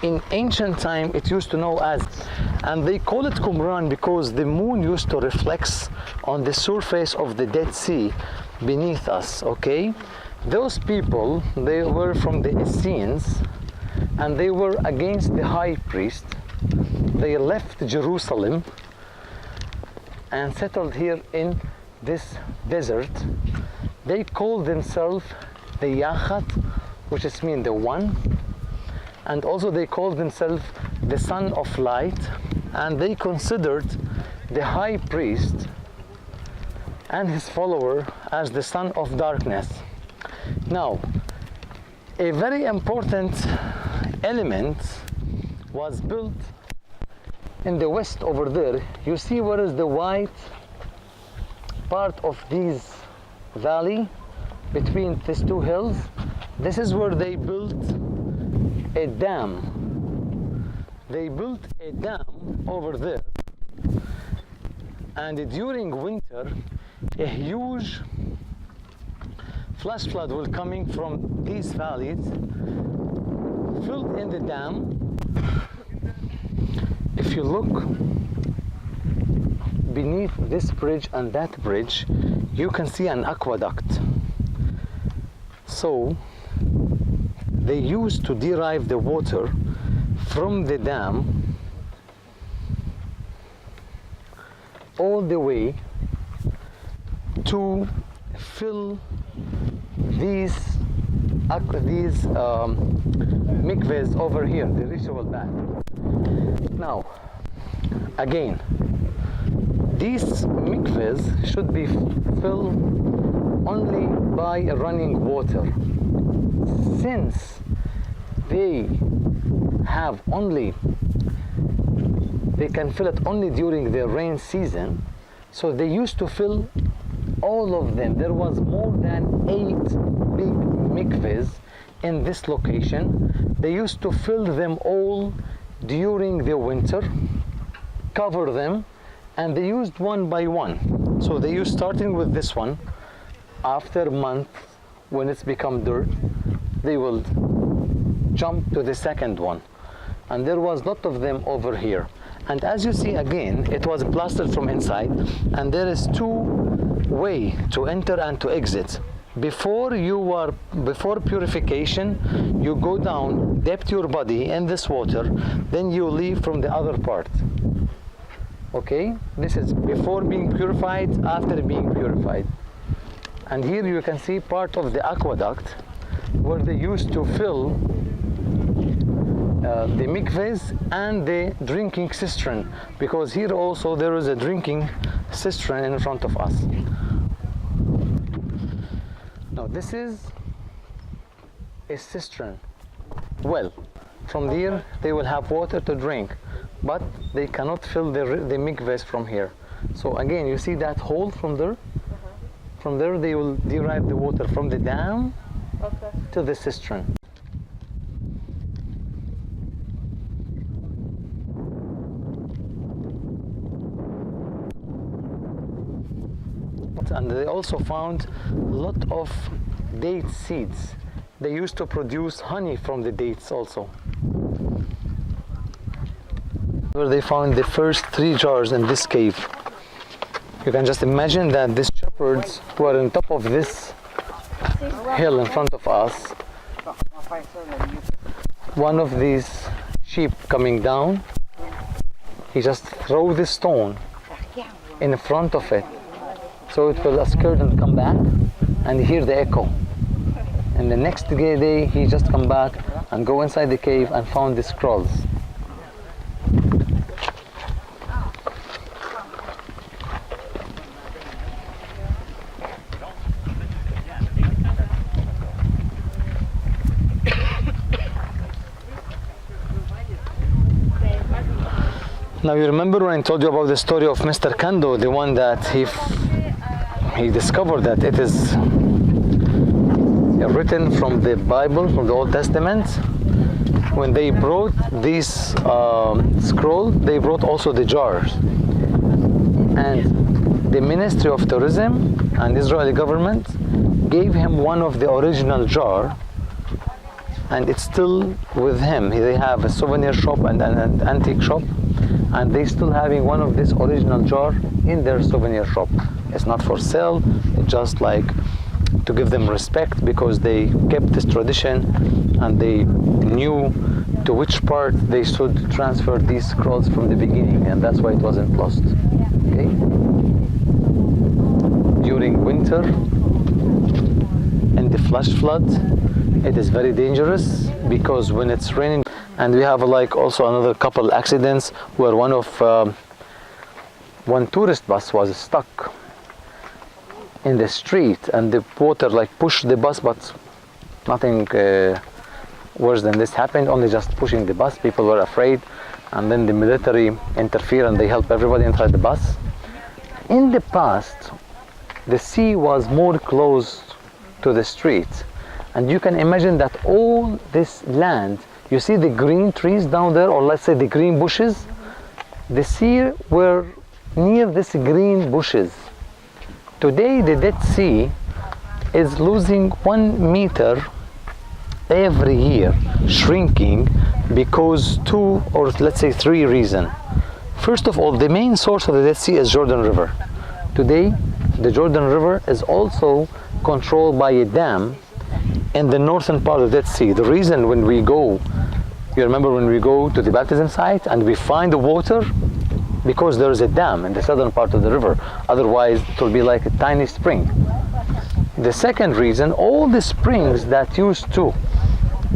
in ancient time it used to know as, and they call it Qumran because the moon used to reflect on the surface of the Dead Sea beneath us, okay? Those people, they were from the Essenes, and they were against the high priest. They left Jerusalem and settled here in this desert. They called themselves the Yachat, which is mean the one, and also they called themselves the Son of Light, and they considered the high priest and his follower as the son of darkness. Now, a very important element was built in the west over there. You see where is the white part of this valley between these two hills? This is where they built a dam. They built a dam over there, and during winter a huge flash flood will coming from these valleys, filled in the dam. If you look beneath this bridge and that bridge, you can see an aqueduct. So they used to derive the water from the dam all the way to fill these mikvahs over here, the ritual bath. Now, again, these mikvahs should be filled only by running water. Since they have only, they can fill it only during the rain season, so they used to fill all of them. There was more than 8 big mikvahs in this location. They used to fill them all during the winter, cover them, and they used one by one. So they used starting with this one. After a month, when it's become dirt, they will jump to the second one. And there was a lot of them over here. And as you see again, it was plastered from inside, and there is 2 ways to enter and to exit. Before purification, you go down, dip your body in this water, then you leave from the other part. Okay, this is before being purified, after being purified. And here you can see part of the aqueduct where they used to fill the mikvahs and the drinking cistern, because here also there is a drinking cistern in front of us. Now this is a cistern. Well, from there they will have water to drink, but they cannot fill the mikvahs from here. So again, you see that hole from there? From there they will derive the water from the dam to the cistern. And they also found a lot of date seeds. They used to produce honey from the dates also. Where they found the first 3 jars in this cave. You can just imagine that these shepherds were on top of this hill in front of us. One of these sheep coming down, he just throw the stone in front of it, so it will skirt and come back and hear the echo. And the next day he just come back and go inside the cave and found the scrolls. Now you remember when I told you about the story of Mr. Kando, the one that he discovered that it is written from the Bible, from the Old Testament. When they brought this scroll, they brought also the jars. And the Ministry of Tourism and Israeli government gave him one of the original jar and it's still with him. They have a souvenir shop and an antique shop, and they still having one of this original jar in their souvenir shop. It's not for sale, it's just like to give them respect because they kept this tradition and they knew to which part they should transfer these scrolls from the beginning, and that's why it wasn't lost. Okay? During winter, in the flash flood, it is very dangerous because when it's raining, and we have like also another couple accidents where one tourist bus was stuck in the street and the water like pushed the bus, but nothing worse than this happened, only just pushing the bus. People were afraid, and then the military interfered and they helped everybody inside the bus. In the past, the sea was more close to the street, and you can imagine that all this land, you see the green trees down there, or let's say the green bushes, the sea were near this green bushes. Today the Dead Sea is losing 1 meter every year, shrinking because 2 or let's say 3 reasons. First of all, the main source of the Dead Sea is Jordan River. Today the Jordan River is also controlled by a dam in the northern part of the Dead Sea. The reason when we go, you remember when we go to the baptism site and we find the water, because there is a dam in the southern part of the river, otherwise it will be like a tiny spring. The second reason, all the springs that used to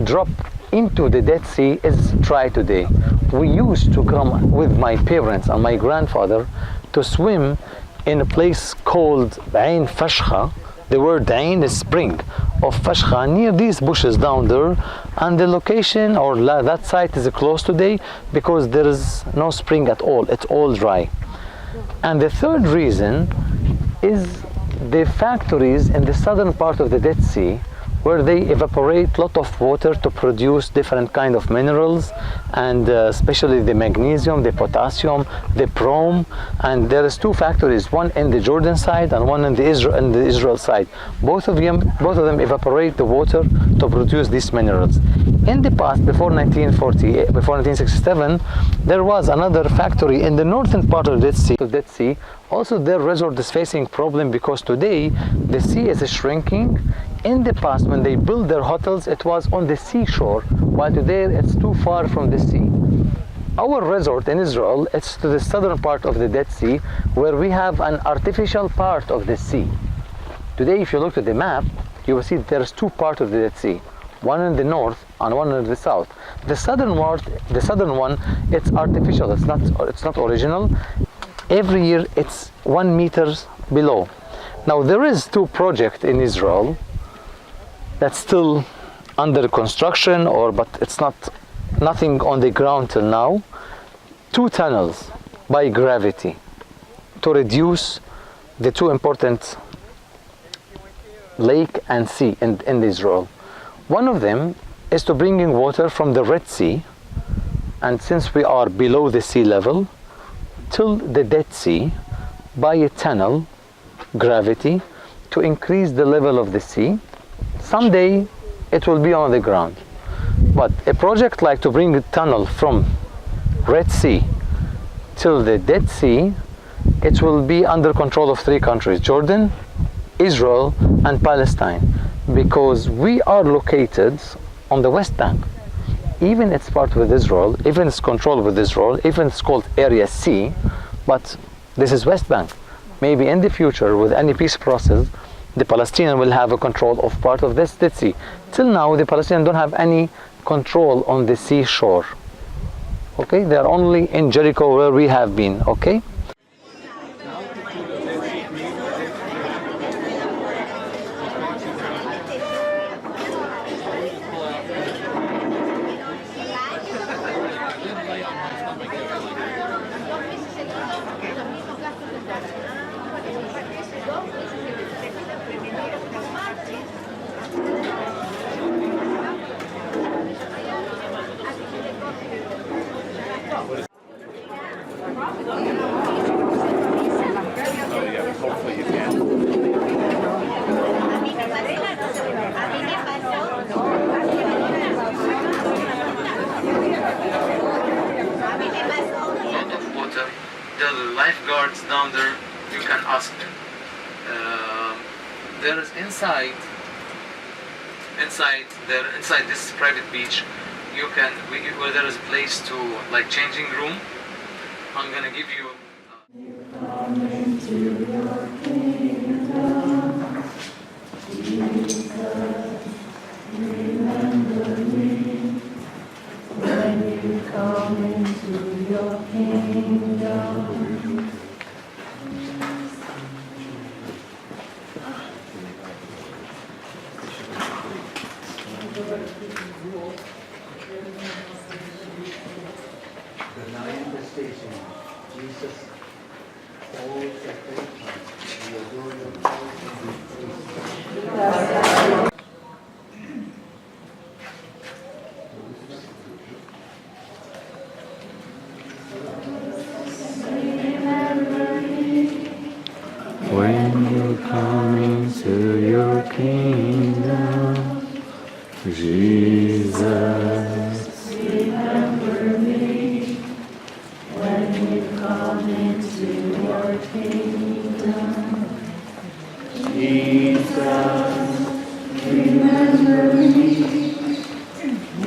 drop into the Dead Sea is dry today. We used to come with my parents and my grandfather to swim in a place called Ain Fashkha. The word Ain is spring of Fashkha, near these bushes down there, and the location or that site is closed today because there is no spring at all, it's all dry. And the third reason is the factories in the southern part of the Dead Sea, where they evaporate a lot of water to produce different kind of minerals, and especially the magnesium, the potassium, the chrome. And there is 2 factories, one in the Jordan side and one in the Israel side. Both of them evaporate the water to produce these minerals. In the past, before 1967, there was another factory in the northern part of the Dead Sea. Also, their resort is facing problem because today the sea is shrinking. In the past, when they built their hotels, it was on the seashore, while today it's too far from the sea. Our resort in Israel, it's to the southern part of the Dead Sea, where we have an artificial part of the sea. Today, if you look at the map, you will see there's 2 parts of the Dead Sea, one in the north and one in the south. The southern one, it's artificial. It's not original. Every year, it's 1 meter below. Now, there is 2 projects in Israel that's still under construction, but it's nothing on the ground till now. 2 tunnels by gravity to reduce the 2 important lake and sea in Israel. One of them is to bring in water from the Red Sea, and since we are below the sea level, till the Dead Sea by a tunnel, gravity, to increase the level of the sea. Someday it will be on the ground. But a project like to bring a tunnel from Red Sea till the Dead Sea, it will be under control of 3 countries, Jordan, Israel, and Palestine, because we are located on the West Bank. Even it's part with Israel, even it's controlled with Israel, even it's called Area C, but this is West Bank. Maybe in the future, with any peace process, the Palestinians will have a control of part of this Dead Sea. Till now, the Palestinians don't have any control on the seashore. Okay, they are only in Jericho where we have been. Okay. there are lifeguards down there. You can ask them. There is inside this private beach. You can where there is a place to like changing room. I'm gonna give you. Come into your kingdom. The manifestation, Jesus, all sacred, we adore your presence. When you come into your kingdom, Jesus, remember me. When you come into your kingdom, Jesus, remember me.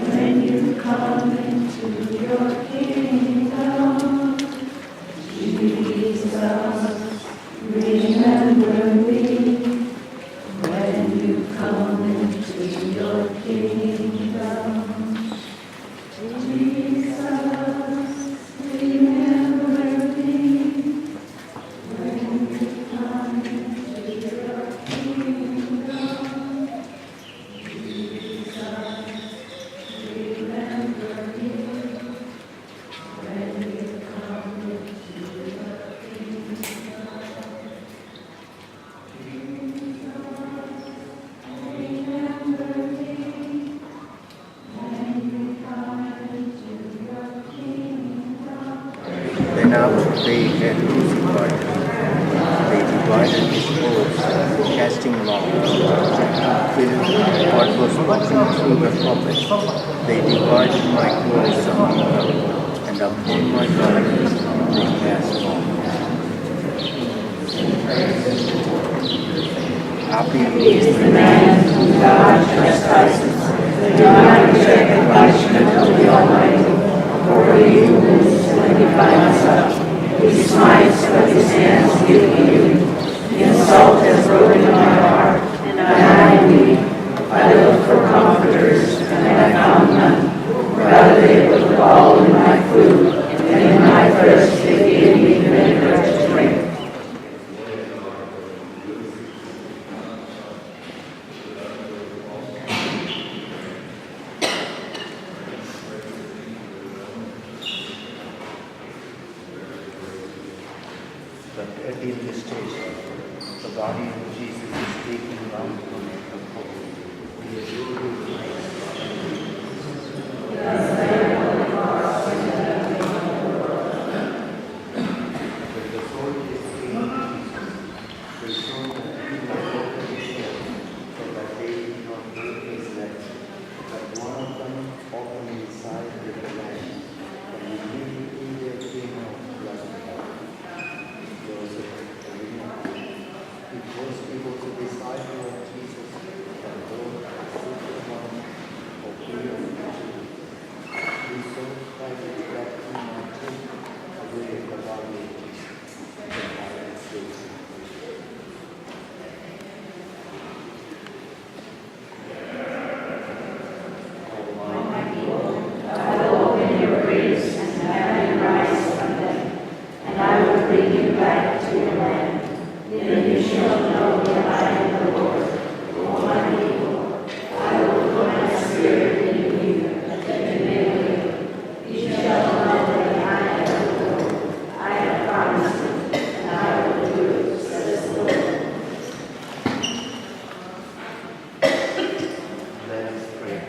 When you come into your kingdom, Jesus, remember me. When you come into your kingdom, Jesus, remember me. When you come into your kingdom, Jesus, remember me. When you come into your Then after they had crucified him, they divided his clothes, casting lots, to fulfill what was spoken through the prophet. They divided my clothes among them, and upon my body they cast lots. Happy is the man whom God chastises. Do not reject the punishment of the Almighty, for he rules when he finds up. He smites, but his hands give you. The insult has broken my heart, and I am weak. I looked for comforters, and I found none. Rather they put gall in my food, and in my thirst they gave me vinegar to drink. But at this station, the body of Jesus is taken down from the pole. We adore you, Christ. When the soul is taken, the soul of people open his head, so that they do not break his legs. But one of them opened his side with the lamb, and immediately there came out blood. It was able to disciple of Jesus and Lord, super one of fear of nature. We so excited that we might take away the body of Jesus from our sins. Almighty Lord, I will open your graves and have you rise from them, and I will bring you back to your land. Then you shall know that I am the Lord. Almighty Lord, I will put my spirit in you, that you may live. You shall know that I am the Lord. I have promised it, and I will do it, says the Lord. Let us pray.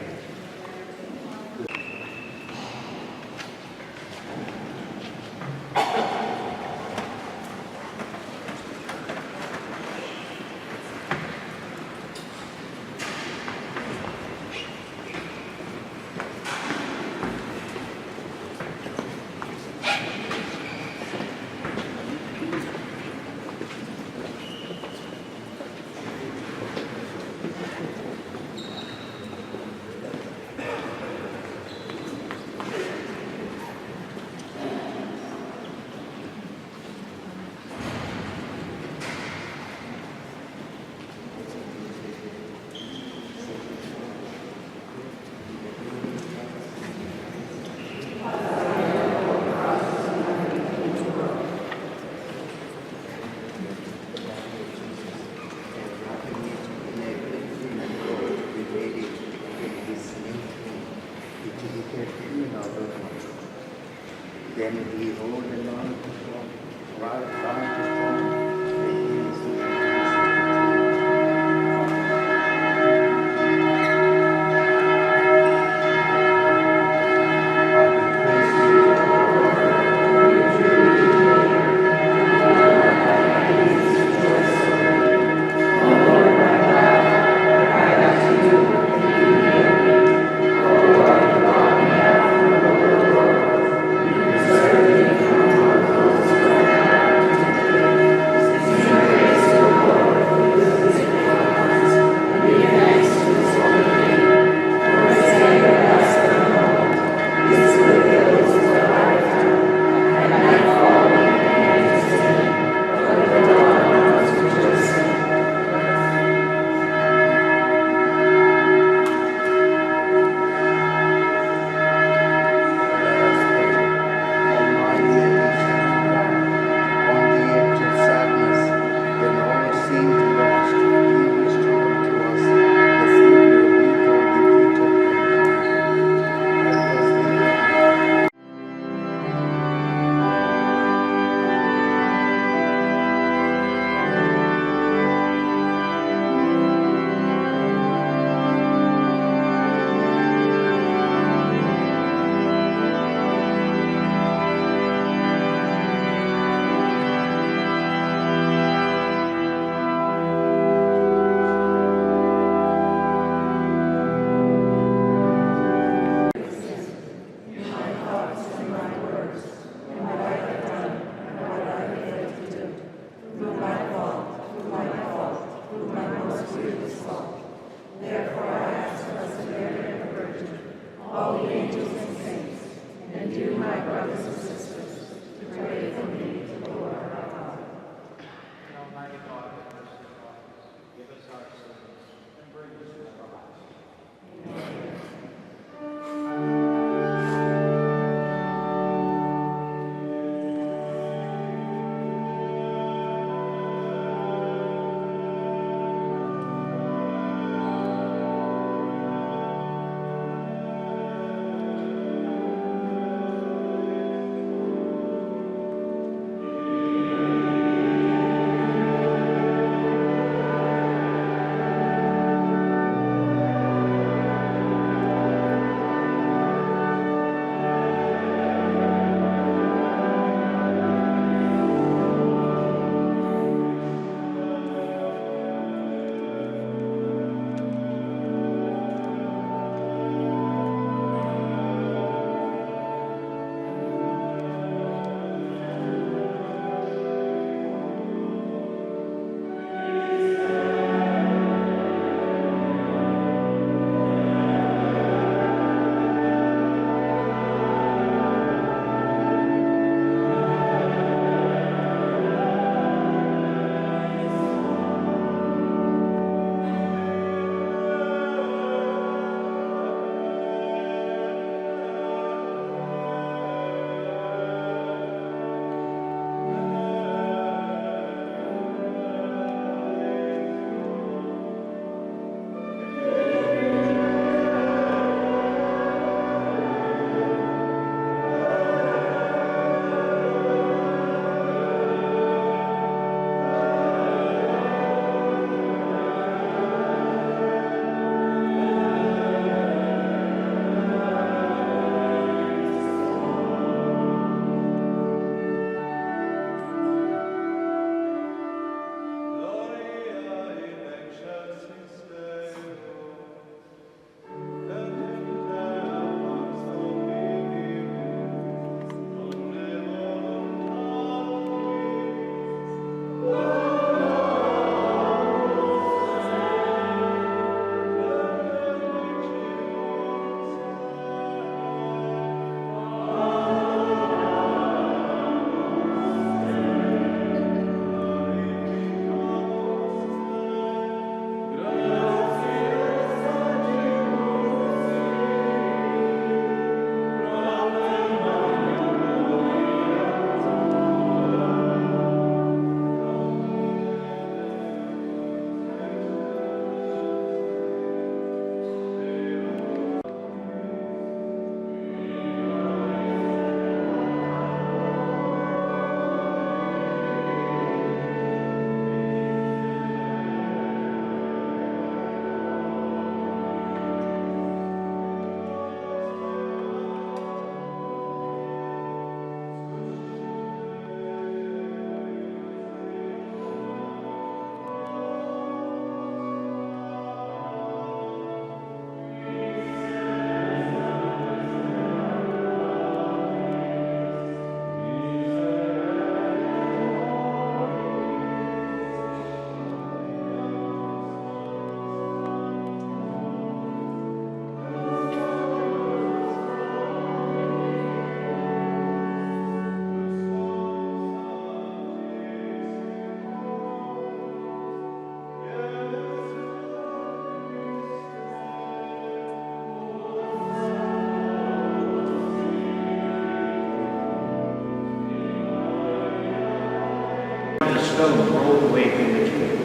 stone rolled away from the tomb.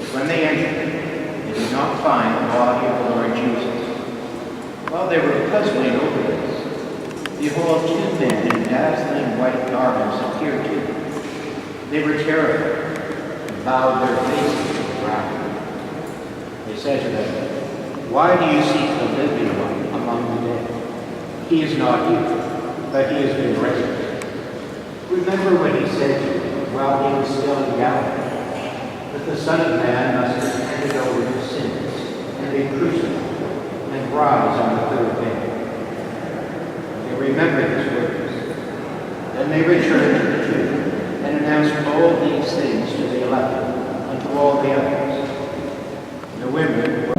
But when they entered, they did not find the body of the Lord Jesus. While they were puzzling over this, behold, two men in dazzling white garments appeared to them. They were terrified and bowed their faces to the ground. They said to them, "Why do you seek the living one among the dead? He is not here, but he has been raised. Remember when he said to you while he was still in Galilee, that the Son of Man must be handed over to sinners and be crucified and rise on the third day." They remembered his words. Then they returned to the tomb and announced all these things to the 11 and to all the others. The women were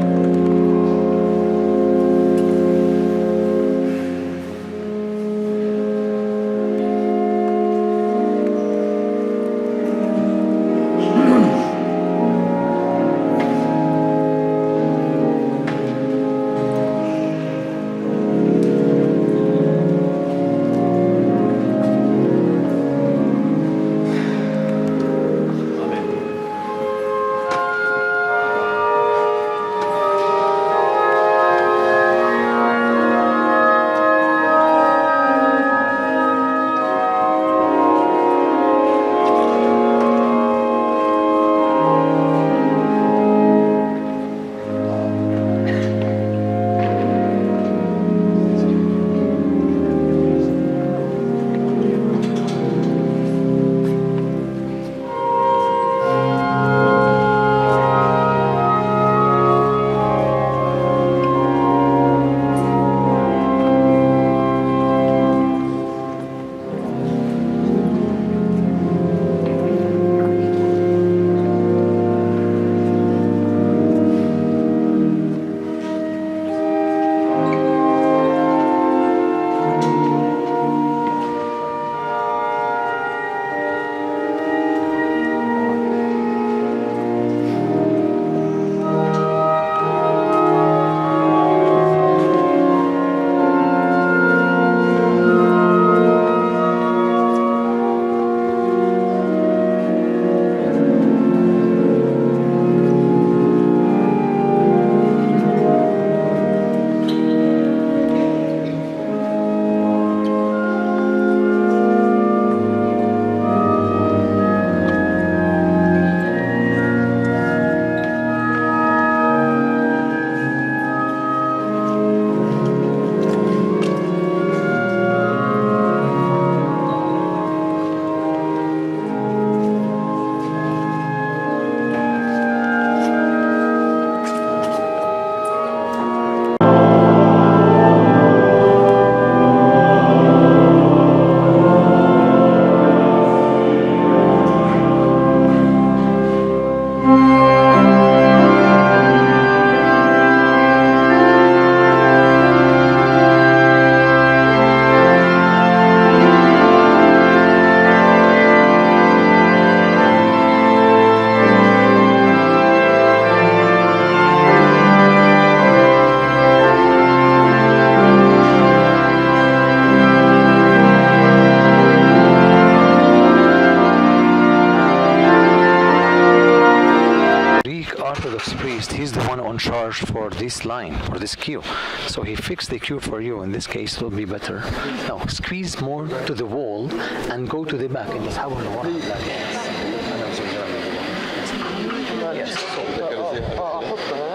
he's the one on charge for this line, for this queue. So he fixed the queue for you. In this case, it will be better. Now, squeeze more to the wall and go to the back. And just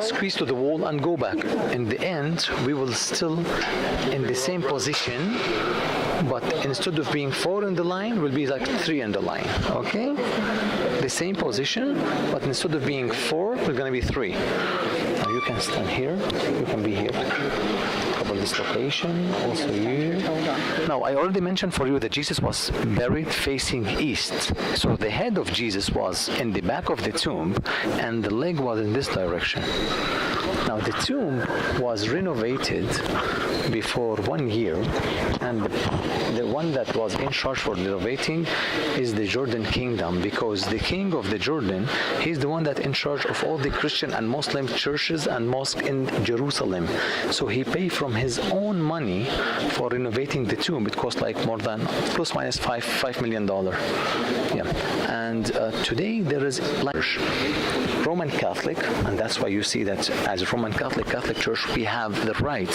squeeze to the wall and go back. In the end, we will still in the same position, but instead of being 4 in the line, we'll be like 3 in the line. Okay? The same position, but instead of being 4, we're going to be 3. Now you can stand here. You can be here. Cover this location. Also here. Now, I already mentioned for you that Jesus was buried facing east. So the head of Jesus was in the back of the tomb, and the leg was in this direction. Now, the tomb was renovated before 1 year, and the one that was in charge for renovating is the Jordan Kingdom, because the king of the Jordan, he's the one that in charge of all the Christian and Muslim churches and mosques in Jerusalem. So he paid from his own money for renovating the tomb. It cost like more than plus minus $5 million. Yeah, and today there is like Roman Catholic, and that's why you see that as a Roman Catholic Church, we have the right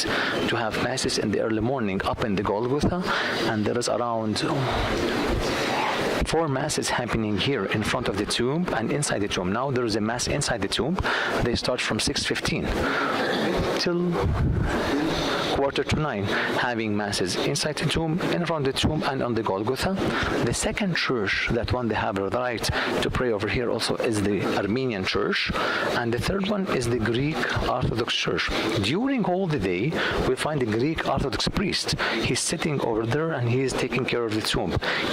to have masses in the early morning up in the Golgotha, and there is around 4 masses happening here in front of the tomb and inside the tomb. Now there is a mass inside the tomb. They start from 6:15 till 8:45, having masses inside the tomb, in front of the tomb, and on the Golgotha. The second church, that one they have the right to pray over here also, is the Armenian Church, and the third one is the Greek Orthodox Church. During all the day, we find the Greek Orthodox priest. He's sitting over there and he is taking care of the tomb.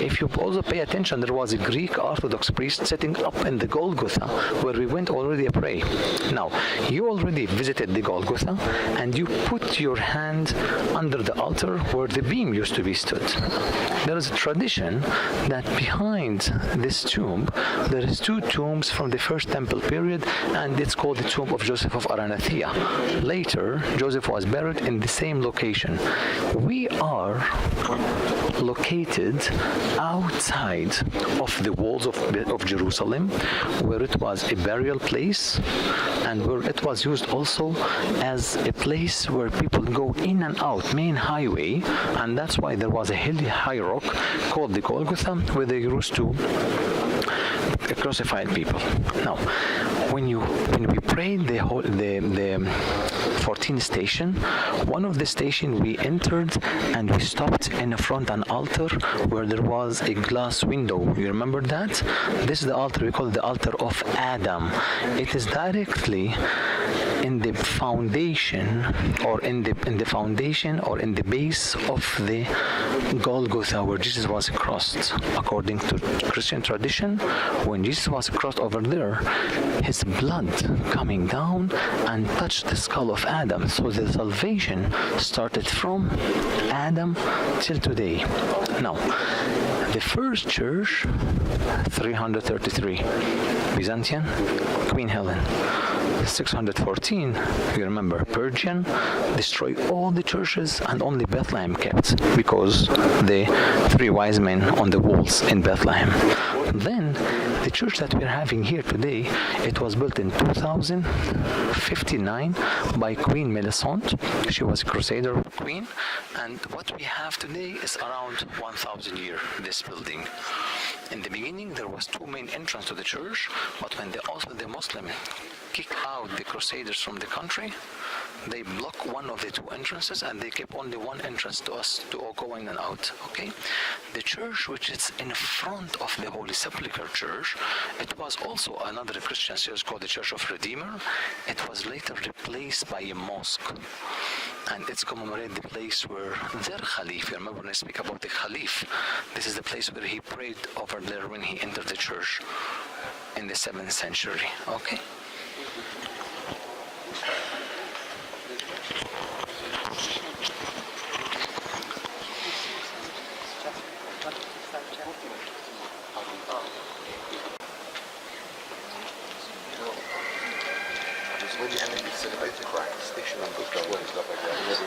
If you also pay attention, there was a Greek Orthodox priest sitting up in the Golgotha, where we went already to pray. Now, you already visited the Golgotha, and you put your hand under the altar where the beam used to be stood. There is a tradition that behind this tomb, there is 2 tombs from the first temple period, and it's called the tomb of Joseph of Arimathea. Later, Joseph was buried in the same location. We are located outside of the walls of Jerusalem, where it was a burial place and where it was used also as a place where people go in and out, main highway, and that's why there was a hilly high rock called the Golgotha, where they used to crucified people. Now, when we prayed the 14th station, one of the station we entered and we stopped in front of an altar where there was a glass window. You remember that? This is the altar, we call it the altar of Adam. It is directly in the foundation or in the base of the Golgotha, where Jesus was crossed. According to Christian tradition, when Jesus was crossed over there, his blood coming down and touched the skull of Adam. So the salvation started from Adam till today. Now, the first church, 333, Byzantine, Queen Helen. 614, you remember, Persian, destroyed all the churches and only Bethlehem kept, because the 3 wise men on the walls in Bethlehem. Then the church that we're having here today, it was built in 2059 by Queen Melisande. She was a Crusader queen, and what we have today is around 1,000 years, this building. In the beginning, there was 2 main entrances to the church, but when the Muslim kicked out the Crusaders from the country, they blocked one of the 2 entrances, and they kept only 1 entrance to us to all go in and out. Okay, the church which is in front of the Holy Sepulchre Church, it was also another Christian church called the Church of Redeemer. It was later replaced by a mosque, and it's commemorated the place where their Khalif, you remember when I speak about the Khalif, this is the place where he prayed over there when he entered the church in the 7th century. Okay.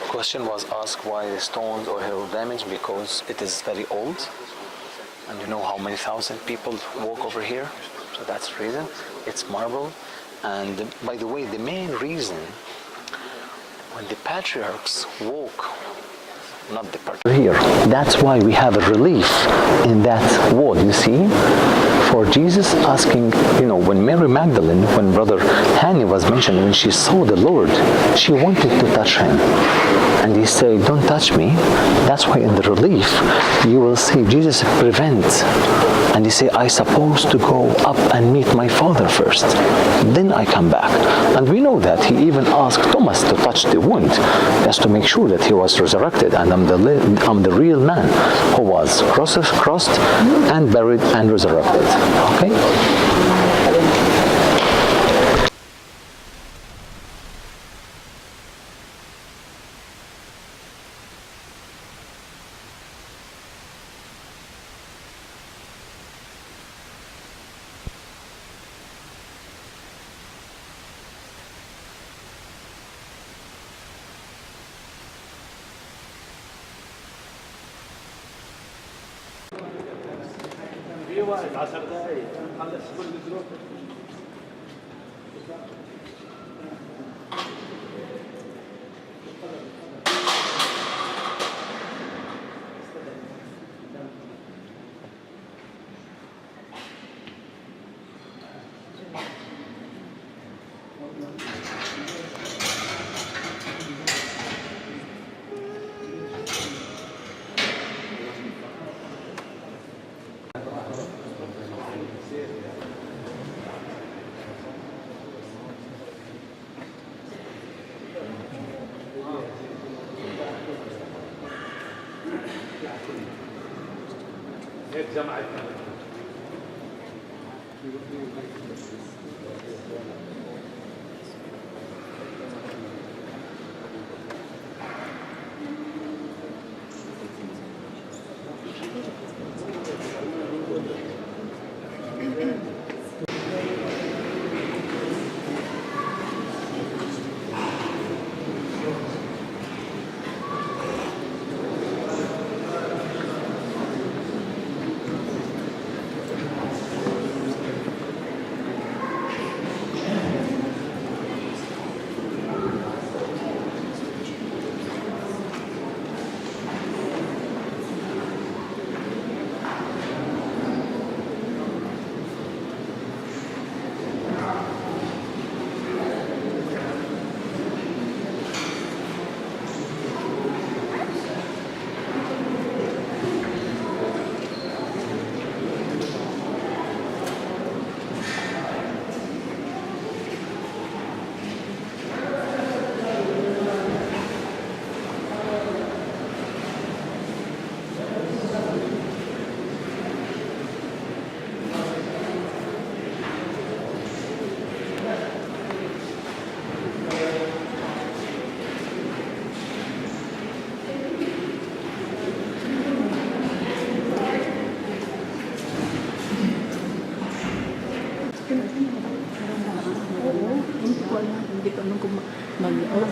Question was asked why the stones or hill damaged, because it is very old, and you know how many thousand people walk over here, so that's the reason. It's marble, and by the way, the main reason when the patriarchs walk, not the patriarchs here, that's why we have a relief in that wall, you see, for Jesus asking, when Mary Magdalene, when Brother Hanny was mentioned, when she saw the Lord, she wanted to touch him. And he said, don't touch me. That's why in the relief, you will see Jesus prevent. And he said, I supposed to go up and meet my Father first. Then I come back. And we know that he even asked Thomas to touch the wound, just to make sure that he was resurrected. And I'm the real man who was crossed and buried and resurrected. Okay? واحد 10 دقايق خلص كل الظروف. هيك جمعت Hindi ko nung mag-oras.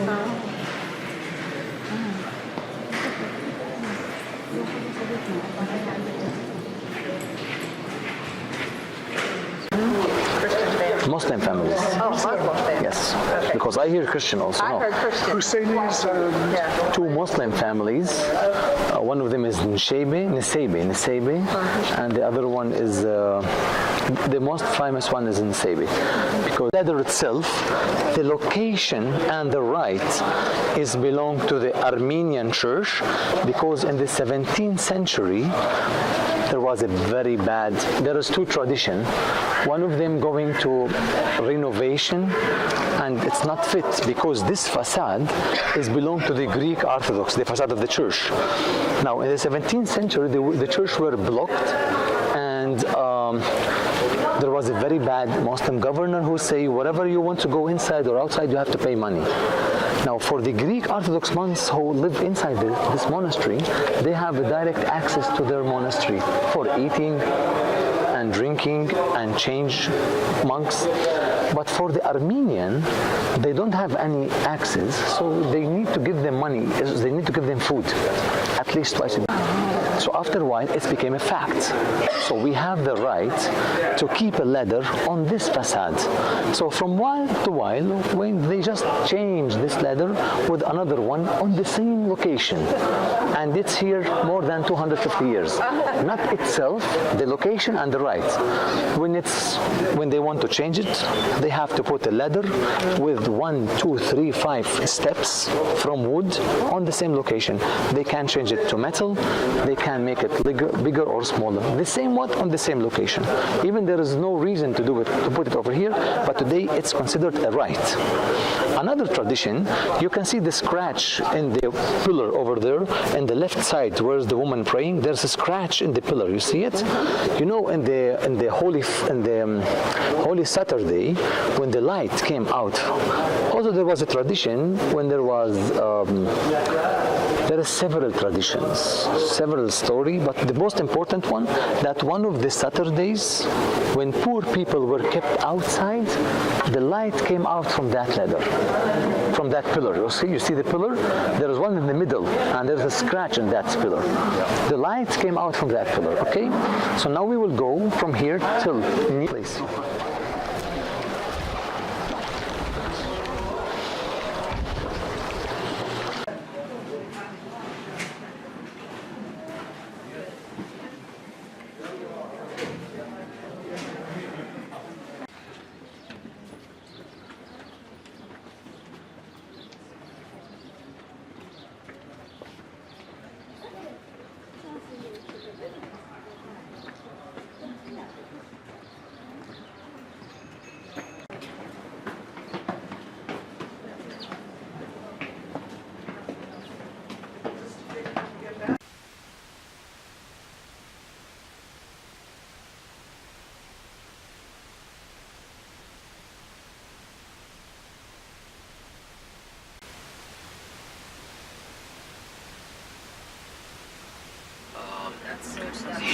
Muslim families. Oh, Muslim family. Yes, because I hear Christian also. I No. heard Christian. Husseinis and Two Muslim families. One of them is Nisebe, and the other one is the most famous one is Nisebe, because the leather itself, the location and the right is belong to the Armenian church, because in the 17th century there was a very bad. There is two traditions. One of them going to renovation, and it's not fit because this facade is belong to the Greek Orthodox, the facade of the church. Now in the 17th century, the church were blocked, and there was a very bad Muslim governor who say whatever you want to go inside or outside, you have to pay money. Now for the Greek Orthodox monks who live inside this monastery, they have a direct access to their monastery for eating and drinking and change monks. But for the Armenian, they don't have any access, so they need to give them money, they need to give them food, at least twice a day. So after a while, it became a fact. So we have the right to keep a ladder on this facade. So from while to while, when they just change this ladder with another one on the same location, and it's here more than 250 years. Not itself, the location and the right. When they want to change it, they have to put a ladder with 1, 2, 3, 5 steps from wood on the same location. They can change it to metal. They can make it bigger or smaller. The same one on the same location. Even there is no reason to do it, to put it over here, but today it's considered a right. Another tradition, you can see the scratch in the pillar over there, in the left side, where's the woman praying, there's a scratch in the pillar, you see it? You know, in the Holy Saturday, when the light came out, also there was a tradition when there are several traditions, several story, but the most important one, that one of the Saturdays, when poor people were kept outside, the light came out from that ladder, from that pillar. You see the pillar? There is one in the middle, and there's a scratch in that pillar. The light came out from that pillar, okay? So now we will go from here till near place.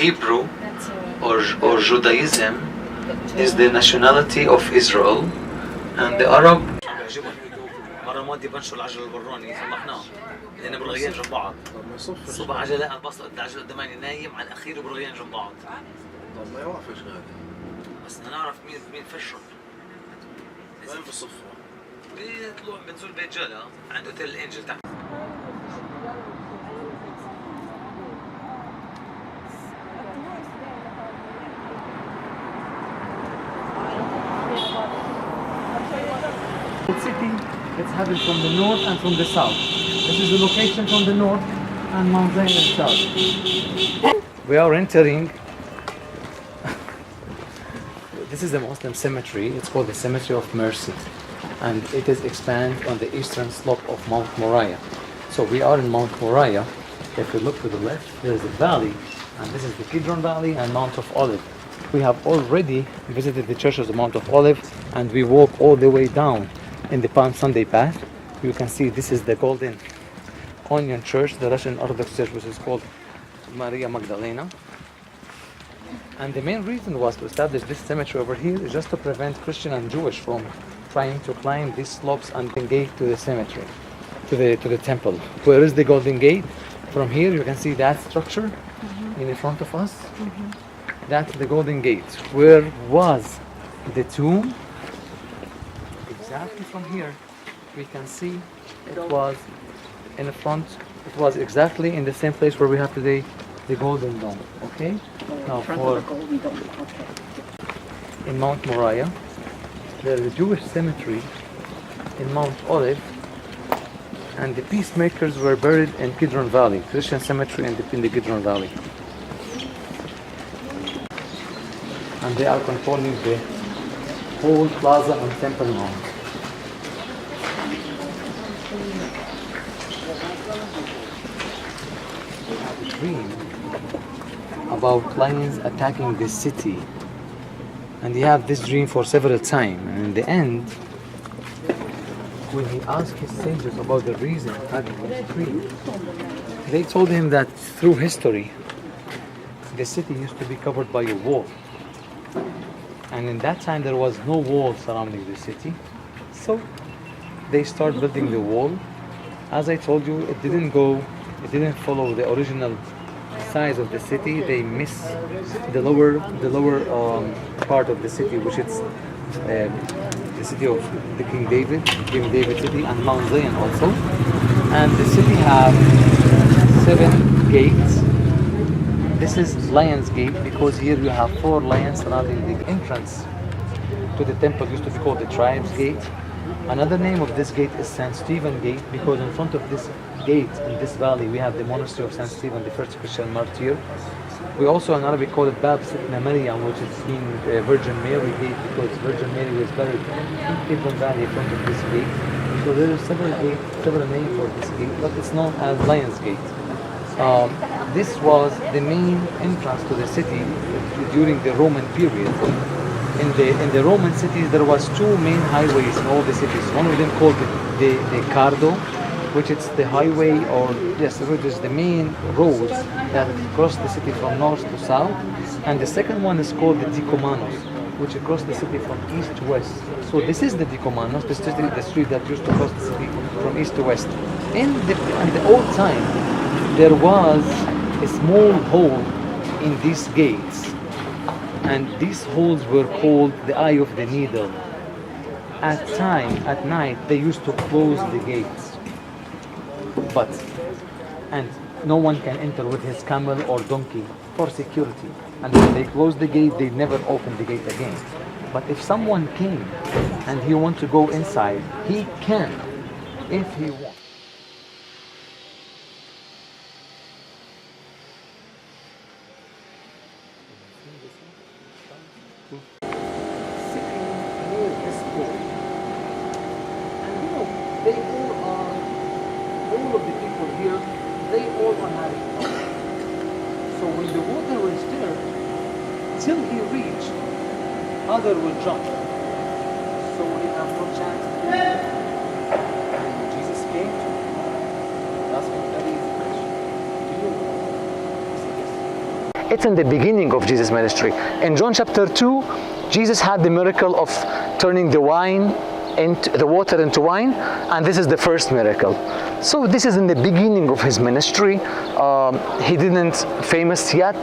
Hebrew or Judaism is the nationality of Israel, and the Arab. مرة الماضي بنشر العجل البراني صلحناه لأن برغيين جنب بعض. صبح عجلة البسط العجلة قدامي نايم على الأخير برغيين جنب بعض. طب ما يوقفش غادي. بس بدنا نعرف مين فشر. وين بصفوا؟ بيطلعوا بنزول بيت جلا عند أوتيل الإنجل تحت. City, it's having from the north and from the south. This is the location from the north and Mount Zion south. We are entering. This is the Muslim cemetery. It's called the Cemetery of Mercy, and it is expanded on the eastern slope of Mount Moriah. So we are in Mount Moriah. If you look to the left, there is a valley, and this is the Kidron Valley and Mount of Olive. We have already visited the church of the Mount of Olive, and we walk all the way down in the Palm Sunday path. You can see this is the Golden Onion Church, the Russian Orthodox Church, which is called Maria Magdalena. And the main reason was to establish this cemetery over here is just to prevent Christian and Jewish from trying to climb these slopes and gate to the cemetery, to the temple. Where is the Golden Gate? From here you can see that structure in front of us. That's the Golden Gate. Where was the tomb? Exactly from here we can see it was in the front. It was exactly in the same place where we have today the Golden Dome. Okay? Now for in Mount Moriah, there is a Jewish cemetery in Mount Olive, and the peacemakers were buried in Kidron Valley, Christian cemetery in the Kidron Valley. And they are controlling the whole plaza on Temple Mount. We have a dream about lions attacking this city, and he had this dream for several times, and in the end, when he asked his sages about the reason of having this dream, they told him that through history the city used to be covered by a wall, and in that time there was no wall surrounding the city, so they started building the wall. As I told you, it didn't follow the original size of the city. They missed the lower part of the city, which is the city of the King David city, and Mount Zion also. And the city have 7 gates. This is Lion's Gate because here you have 4 lions surrounding the entrance to the temple. Used to be called the Tribes Gate. Another name of this gate is St. Stephen Gate because in front of this gate in this valley we have the monastery of St. Stephen, the first Christian martyr. We also in Arabic call it Bab Sitna Maryam, which is mean Virgin Mary Gate because Virgin Mary was buried in Kidron Valley in front of this gate. So there are several names for this gate, but it's known as Lion's Gate. This was the main entrance to the city during the Roman period. In the Roman cities there was 2 main highways in all the cities. One of them called the Cardo, which is the highway, or yes, which is the main road that cross the city from north to south. And the second one is called the Decumanus, which across the city from east to west. So this is the Decumanus, the street that used to cross the city from east to west. In the old time, there was a small hole in these gates, and these holes were called the eye of the needle. At night, they used to close the gates, and no one can enter with his camel or donkey for security. And when they close the gate, they never open the gate again. But if someone came and he wants to go inside, he can, if he wants. They all of the people here, they all are having fun. So when the water will stir, till he reached, other will jump. So we have no chance. And Jesus came to him. That's a very easy question. Do you know? He said yes. It's in the beginning of Jesus' ministry. In John chapter 2, Jesus had the miracle of turning the water into wine, and this is the first miracle. So this is in the beginning of his ministry. He didn't famous yet.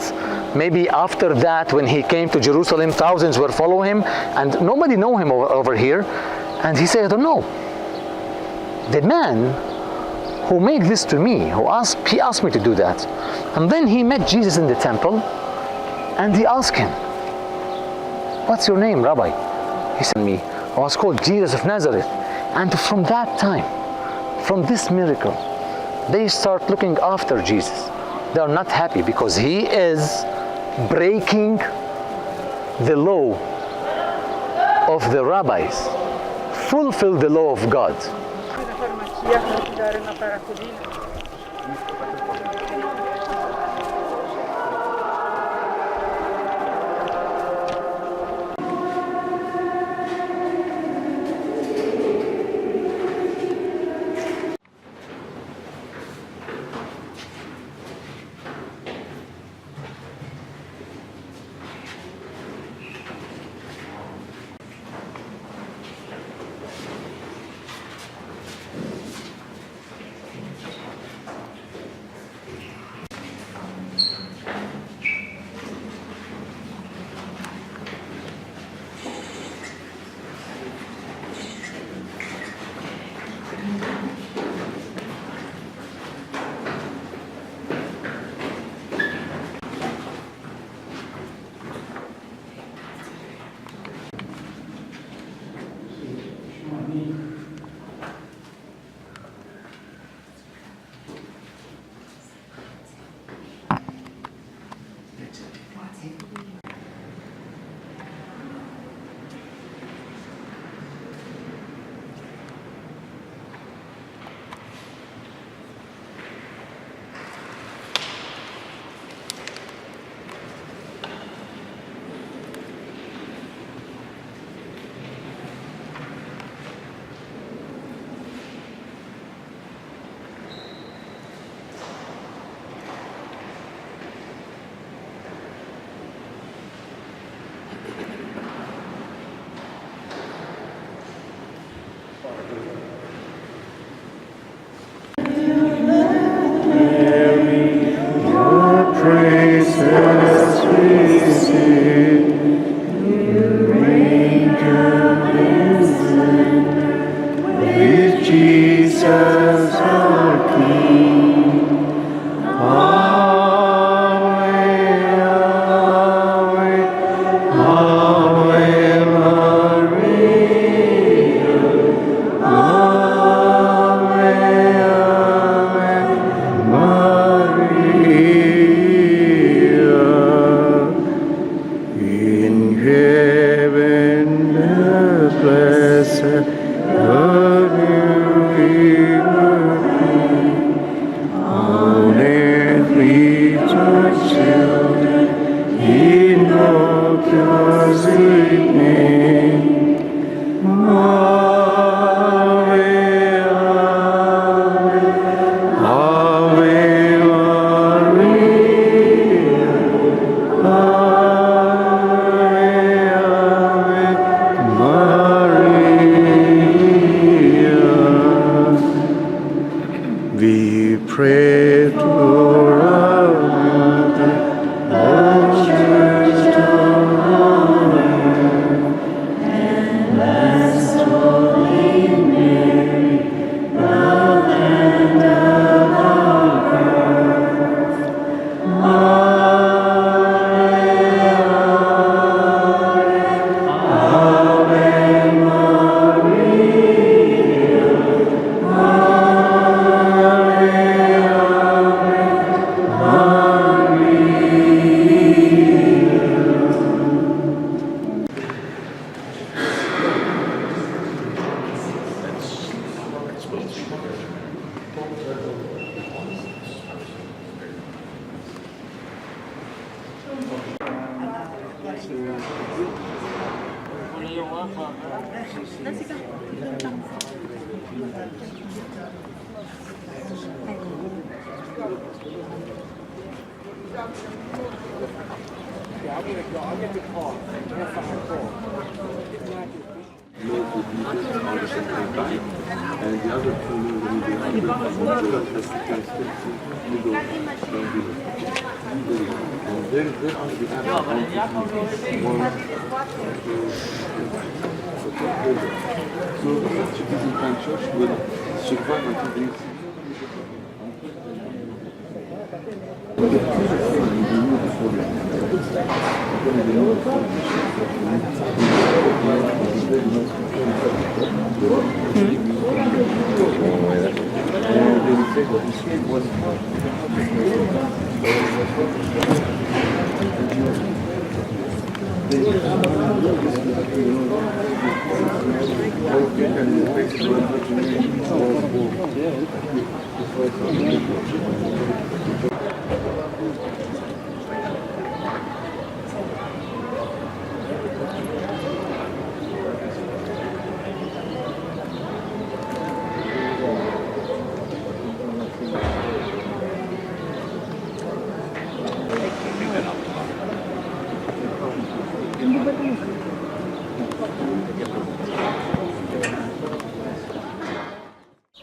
Maybe after that, when he came to Jerusalem, thousands were following him, and nobody know him over here. And he said, "I don't know. The man who made this to me, he asked me to do that." And then he met Jesus in the temple, and he asked him, "What's your name, Rabbi?" He said, "Me. I was called Jesus of Nazareth." And from that time, from this miracle, they start looking after Jesus. They are not happy because he is breaking the law of the rabbis, fulfill the law of God. And the other two so the Chickies in Frank Church will survive until they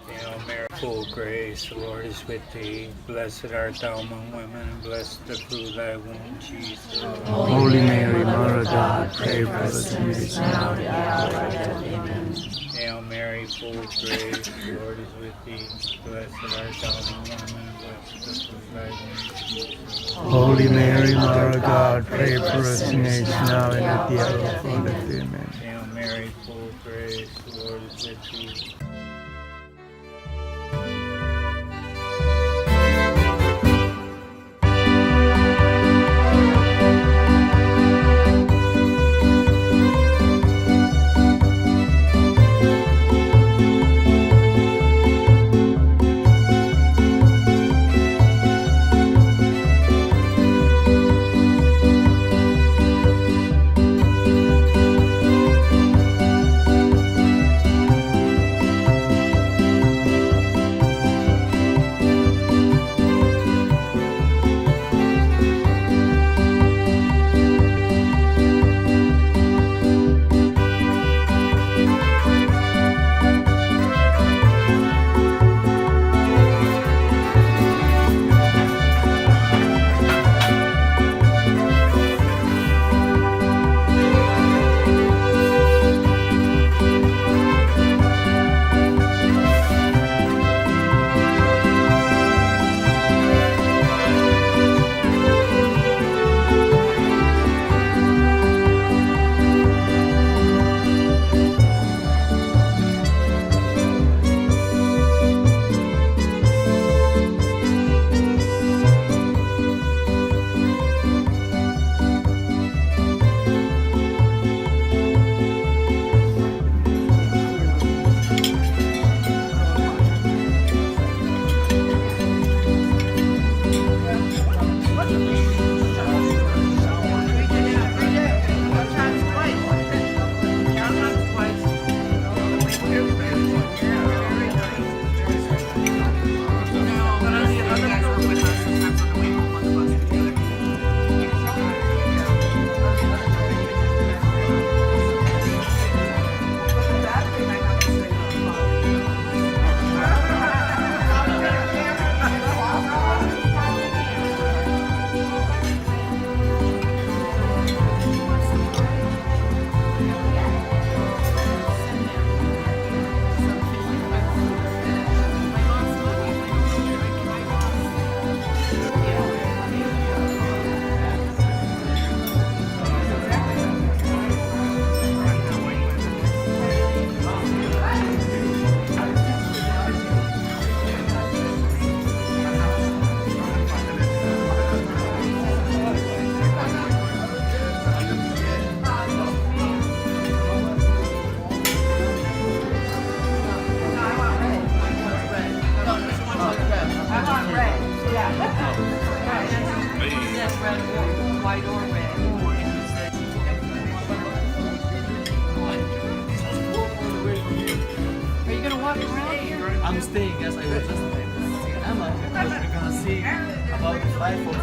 Hail Mary, full of grace, the Lord is with thee. Blessed art thou among women, and blessed the fruit of thy womb, Jesus. Holy Mary, Mother of God, pray for us sinners now and at the hour of our death. Amen. Hail Mary, full of grace, the Lord is with thee. Blessed art thou among women, and blessed the fruit of thy womb, Jesus. Holy Mary, Mother of God, pray for us sinners now and at the hour of our death. Amen. Hail Mary, full of grace, the Lord is with thee. staying, yes, I was just seeing Emma because we're gonna see about the life of